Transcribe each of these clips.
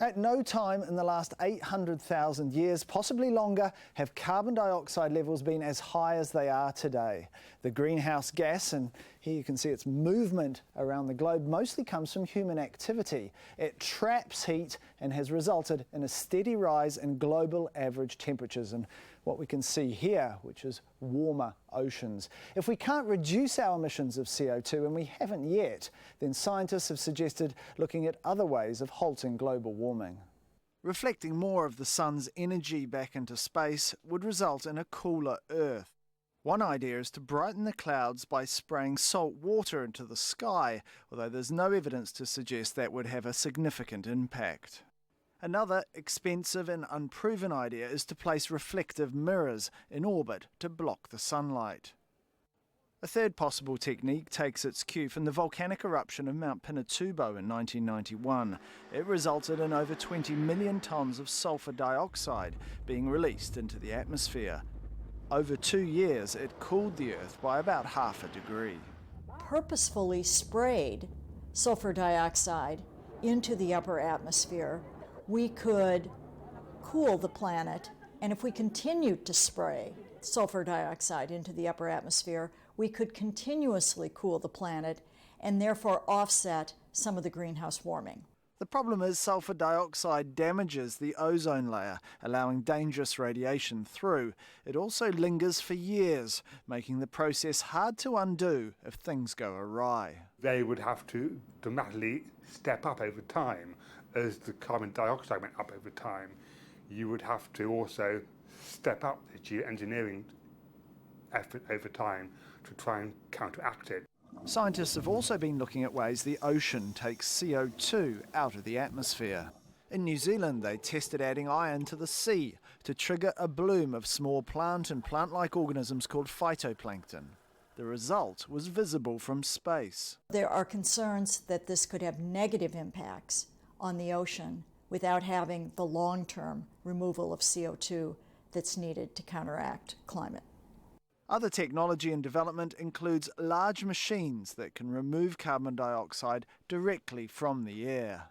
At no time in the last 800,000 years, possibly longer, have carbon dioxide levels been as high as they are today. The greenhouse gas, and here you can see its movement around the globe, mostly comes from human activity. It traps heat and has resulted in a steady rise in global average temperatures and what we can see here, which is warmer oceans. If we can't reduce our emissions of CO2, and we haven't yet, then scientists have suggested looking at other ways of halting global warming. Reflecting more of the sun's energy back into space would result in a cooler Earth. One idea is to brighten the clouds by spraying salt water into the sky, although there's no evidence to suggest that would have a significant impact. Another expensive and unproven idea is to place reflective mirrors in orbit to block the sunlight. A third possible technique takes its cue from the volcanic eruption of Mount Pinatubo in 1991. It resulted in over 20 million tonnes of sulfur dioxide being released into the atmosphere. Over 2 years, it cooled the Earth by about half a degree. Purposefully sprayed sulfur dioxide into the upper atmosphere, we could cool the planet, and if we continued to spray sulfur dioxide into the upper atmosphere, we could continuously cool the planet and therefore offset some of the greenhouse warming. The problem is sulfur dioxide damages the ozone layer, allowing dangerous radiation through. It also lingers for years, making the process hard to undo if things go awry. They would have to dramatically step up over time. As the carbon dioxide went up over time, you would have to also step up the geo-engineering effort over time to try and counteract it. Scientists have also been looking at ways the ocean takes CO2 out of the atmosphere. In New Zealand, they tested adding iron to the sea to trigger a bloom of small plant and plant-like organisms called phytoplankton. The result was visible from space. There are concerns that this could have negative impacts on the ocean without having the long-term removal of CO2 that's needed to counteract climate. Other technology in development includes large machines that can remove carbon dioxide directly from the air.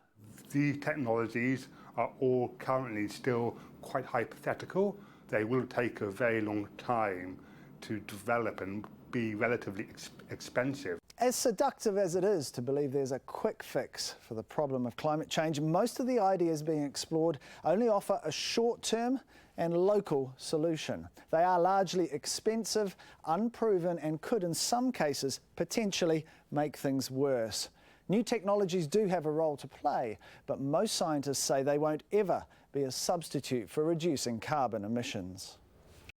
These technologies are all currently still quite hypothetical. They will take a very long time to develop and be relatively expensive. As seductive as it is to believe there's a quick fix for the problem of climate change, most of the ideas being explored only offer a short-term and local solution. They are largely expensive, unproven, and could in some cases potentially make things worse. New technologies do have a role to play, but most scientists say they won't ever be a substitute for reducing carbon emissions.